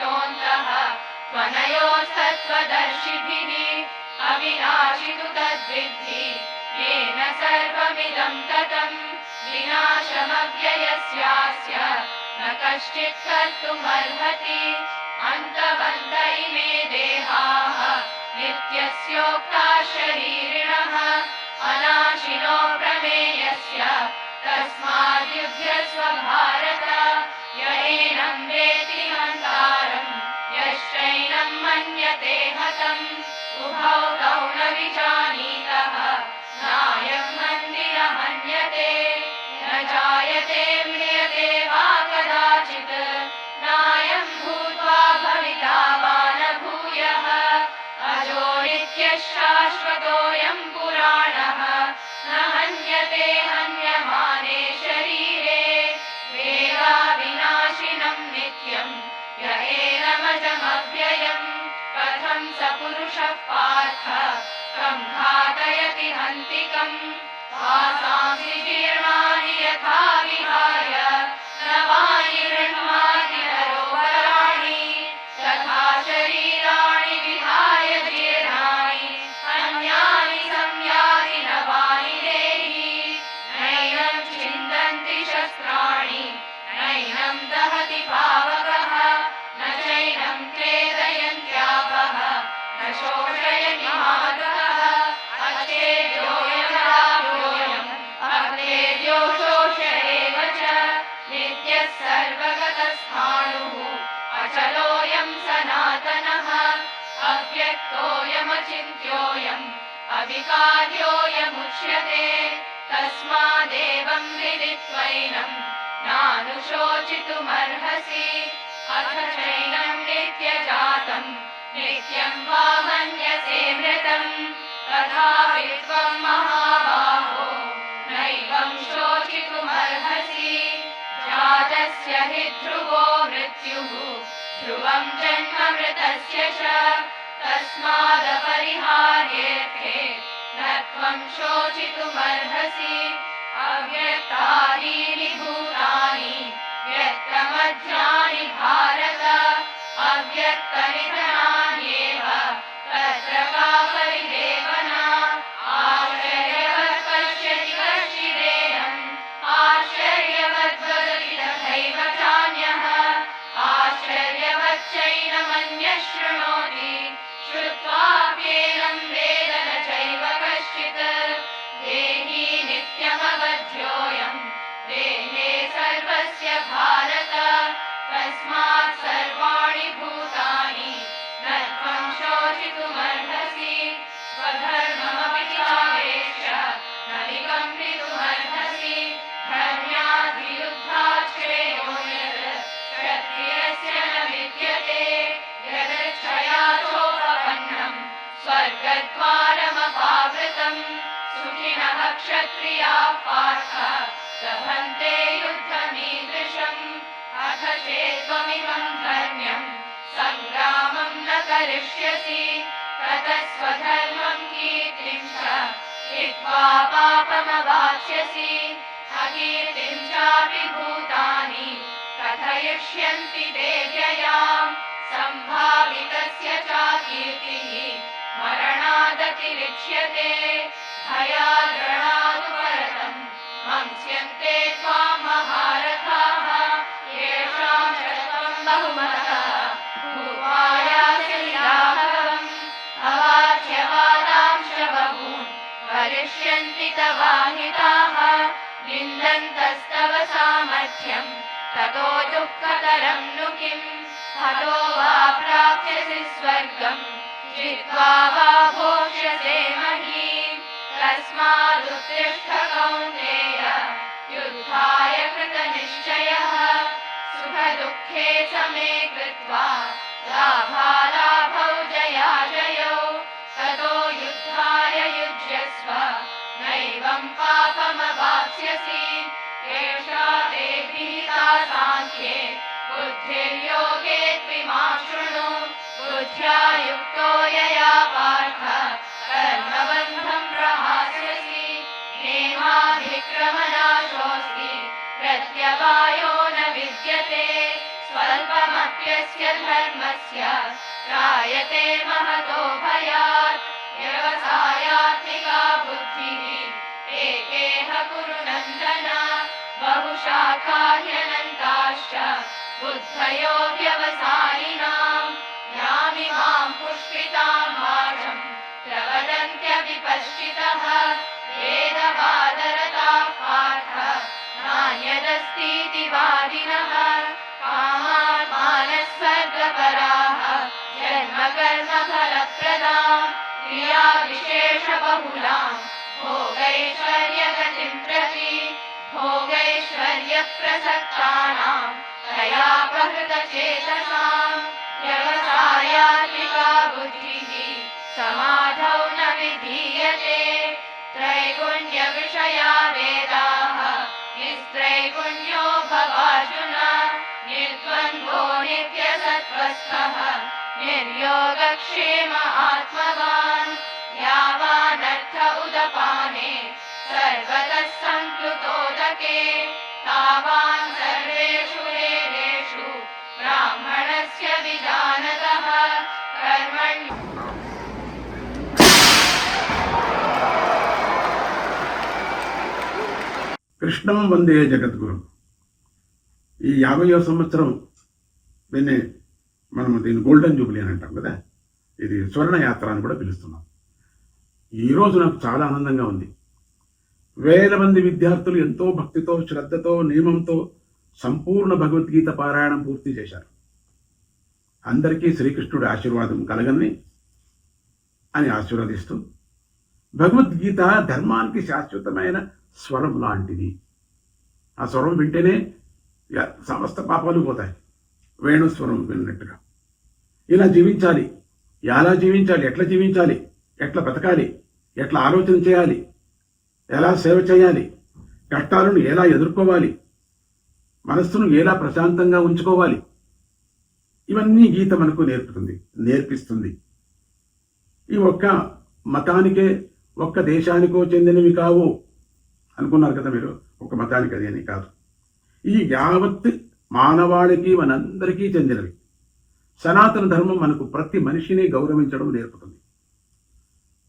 सृष्टोऽन्तः त्वनयोस्तत्त्वदर्शिभिः अविनाशि तु तद्विद्धि येन सर्वमिदं ततं विनाशमव्ययस्यास्य न कश्चित् कर्तुमर्हति अन्तवन्त इमे देहाः नित्यस्योक्ताः शरीरिणः अनाशिनो प्रमेयस्य तस्माद्युध्यस्व भारत य एनं वेत्ति हन्तारम् यश्चैनं मन्यते हतम् उभौ तौ न विजानीतः नायं हन्ति न हन्यते न जायते म्रियते वा कदाचित् नायं भूत्वा भविता वा न भूयः अजो नित्यः शाश्वतोऽयं पुराणः न हन्यते हन्यमाने शरीरे वेदाविनाशिनं नित्यं य एनमजमव्ययम् कथं स पुरुषः पार्थ कं घातयति हन्तिकम् वासांसि जीर्णानि यथा विहाय नवानि गृह्णाति नरोपराणि तथा शरीराणि विहाय जीर्णानि अन्यानि संयाति नवानि देहि नैनं छिन्दन्ति शस्त्राणि नैनं दहति पावकः न चैनं क्लेदयन्त्यापः न शोषयति मारुतः अच्छेद्योऽयमदाह्योऽयम् अक्लेद्यो शोष एव च नित्यः सर्वगतस्थाणुः अचलोऽयं सनातनः अव्यक्तोऽयमचिन्त्योऽयम् अविकार्योऽयमुच्यते तस्मादेवं विदित्वैनं नानुशोचितुमर्हसि अथ चैनं नित्यजातं नित्यं वा मन्यसे मृतम् तथापि त्वं महाबाहो नैवं शोचितुमर्हसि जातस्य हि ध्रुवो मृत्युः ध्रुवं जन्म मृतस्य च तस्मादपरिहार्येऽर्थे न त्वं शोचितुमर्हसि अव्यक्तानि भूतानि व्यक्तमध्यानि भारत अव्यक्तनिधनान्येव तत्र का परिदेवना आश्चर्यवत् पश्यति कश्चिदेनम् आश्चर्यवत् वदति तथैव चान्यः आश्चर्यवच्चैनमन्यः शृणोति श्रुत्वाप्येनं वेद न चैव कश्चित् देही नित्यमवध्योऽयं देहे सर्वस्य भारत तस्मात् सर्वाणि भूतानि न त्वं शोचितुमर्हसि स्वधर्ममपि चावेक्ष्य न विकम्पितुमर्हसि धर्म्याद्वियुद्धात् श्रेयो यत् क्षत्रियस्य न विद्यते यदक्षयाचोपपन्नं स्वर्गद्वारमपावृतम् सुखिनः क्षत्रियाः पार्थ लभन्ते युद्धमीदृशम् अथ चेत्त्वमिमं धर्म्यं सङ्ग्रामं न करिष्यसि ततः स्वधर्मं कीर्तिं च हित्वा पापमवाप्स्यसि अकीर्तिं चापि भूतानि कथयिष्यन्ति ते व्ययाम् सम्भावितस्य चाकीर्तिः मरणादतिरिच्यते भयाद्रणादु परतं मंस्यन्ते त्वां महारथाः येषां च त्वं बहुमतः भूत्वा यास्यसि लाघवम् अवाच्यवादांश्च बहून् करिष्यन्ति तवाहिताः निन्दन्तस्तव सामर्थ्यं ततो दुःखतरं नु किम् हतो वा प्राप्स्यसि स्वर्गम् जित्वा वा भोक्ष्यसे महीम् तस्मादुत्तिष्ठ कौन्तेय युद्धाय कृतनिश्चयः सुखदुःखे समे कृत्वा लाभालाभौ जयाजयौ ततो युद्धाय युज्यस्व नैवं पापमवाप्स्यसि एषा ते विहिता साङ्ख्ये बुद्धिर्योगे त्विमां शृणु बुद्ध्या युक्तो यया पार्थ कर्मबन्धं प्रहास्यसि नेहाभिक्रमनाशोऽस्ति प्रत्यवायो न विद्यते स्वल्पमप्यस्य तस्य धर्मस्य त्रायते महतो भयात् व्यवसायात्मिका बुद्धिः एकेह कुरु नन्दन बहुशाखा ह्यनन्ताश्च बुद्धयो व्यवसायिनाम् यामिमां पुष्पितां वाचं प्रवदन्त्यविपश्चितः वेदवादरताः पार्थ नान्यदस्तीति वादिनः कामात्मानः स्वर्गपराः जन्मकर्मफलप्रदां क्रियाविशेषबहुलां भोगैश्वर्यगतिं प्रति भोगैश्वर्यप्रसक्तानां तयापहृतचेतसां व्यवसायात्मिका बुद्धिः समाधौ न विधीयते त्रैगुण्यविषया वेदाः निस्त्रैगुण्यो भवार्जुन निर्द्वन्द्वो नित्यसत्त्वस्थः निर्योगक्षेम आत्मवान् यावानर्थ उदपाने सर्वतः संप्लुतोदके तावान् सर्वेषु वेदेषु ब्राह्मणस्य विजानतः कर्मण्य కృష్ణం వందే జగద్గురు. ఈ 50వ సంవత్సరం దీన్ని గోల్డెన్ జూబిలీ అని అంటాం కదా, ఇది స్వర్ణ యాత్ర అని కూడా పిలుస్తున్నాం. ఈరోజు నాకు చాలా ఆనందంగా ఉంది. వేల మంది విద్యార్థులు ఎంతో భక్తితో, శ్రద్ధతో, నియమంతో సంపూర్ణ భగవద్గీత పారాయణం పూర్తి చేశారు. అందరికీ శ్రీకృష్ణుడి ఆశీర్వాదం కలగని అని ఆశీర్వదిస్తూ, భగవద్గీత ధర్మానికి శాశ్వతమైన స్వరం లాంటిది. ఆ స్వరం వింటేనే సమస్త పాపాలు పోతాయి. వేణుస్వరం విన్నట్టుగా ఇలా జీవించాలి. ఎలా జీవించాలి, ఎట్లా జీవించాలి, ఎట్లా బ్రతకాలి, ఎట్లా ఆలోచన చేయాలి, ఎలా సేవ చేయాలి, కష్టాలను ఎలా ఎదుర్కోవాలి, మనస్సును ఎలా ప్రశాంతంగా ఉంచుకోవాలి, ఇవన్నీ గీత మనకు నేర్పిస్తుంది. ఈ ఒక్క మతానికే, ఒక్క దేశానికో చెందినవి కావు అనుకున్నారు కదా మీరు. ఒక మతానికి అది అని కాదు, ఈ యావత్ మానవాళికి, మనందరికీ చెందినవి. సనాతన ధర్మం మనకు ప్రతి మనిషిని గౌరవించడం నేర్పుతుంది,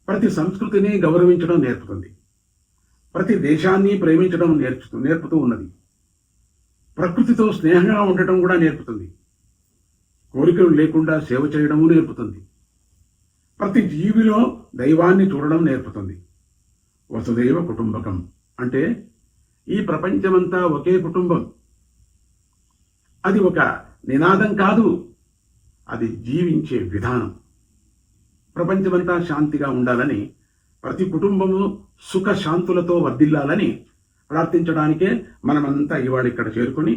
ప్రతి సంస్కృతిని గౌరవించడం నేర్పుతుంది, ప్రతి దేశాన్ని ప్రేమించడం నేర్పుతూ ఉన్నది. ప్రకృతితో స్నేహంగా ఉండటం కూడా నేర్పుతుంది. కోరికలు లేకుండా సేవ చేయడము నేర్పుతుంది. ప్రతి జీవిలో దైవాన్ని చూడడం నేర్పుతుంది. వసుదైవ కుటుంబకం అంటే ఈ ప్రపంచమంతా ఒకే కుటుంబం. అది ఒక నినాదం కాదు, అది జీవించే విధానం. ప్రపంచమంతా శాంతిగా ఉండాలని, ప్రతి కుటుంబము సుఖ శాంతులతో వర్ధిల్లాలని ప్రార్థించడానికే మనమంతా ఇవాళ ఇక్కడ చేరుకుని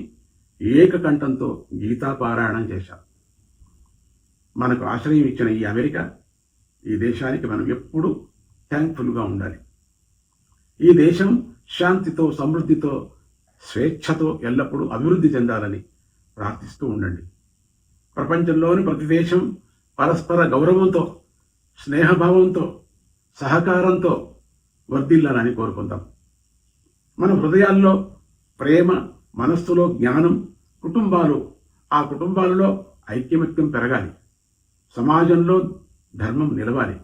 ఏకకంఠంతో గీతాపారాయణం చేశాం. మనకు ఆశ్రయం ఇచ్చిన ఈ అమెరికా, ఈ దేశానికి మనం ఎప్పుడూ థ్యాంక్ఫుల్గా ఉండాలి. ఈ దేశం శాంతితో, సమృద్ధితో, స్వేచ్ఛతో ఎల్లప్పుడూ అభివృద్ధి చెందాలని ప్రార్థిస్తూ ఉండండి. ప్రపంచంలోని ప్రతి దేశం పరస్పర గౌరవంతో, స్నేహభావంతో, సహకారంతో వర్ధిల్లాలని కోరుకుందాం. మన హృదయాల్లో ప్రేమ, మనస్సులో జ్ఞానం, ఆ కుటుంబాలలో ఐక్యమత్యం పెరగాలి. సమాజంలో ధర్మం నిలవాలి.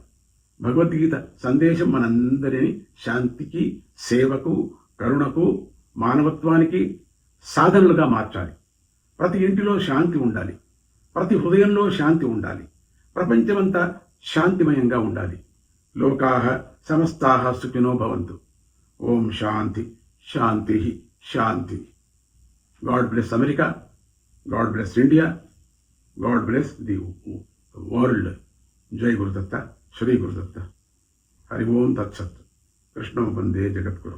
భగవద్గీత సందేశం మనందరినీ శాంతికి, సేవకు, కరుణకు, మానవత్వానికి సాధనలుగా మార్చాలి. ప్రతి ఇంటిలో శాంతి ఉండాలి, ప్రతి హృదయంలో శాంతి ఉండాలి, ప్రపంచమంతా శాంతిమయంగా ఉండాలి. లోకాః సమస్తాః సుఖినో భవంతు. ఓం శాంతి శాంతి శాంతి. God bless America, God bless India, God bless the world. జై గురుదత్త, శ్రీ గురుదత్త. హరి ఓం తత్సత్. కృష్ణం వందే జగద్గురు.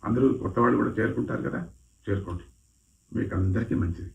అందరూ కొత్త వాళ్ళు కూడా చేరుకుంటారు కదా, చేరుకోండి. మీకు అందరికీ మంచిది.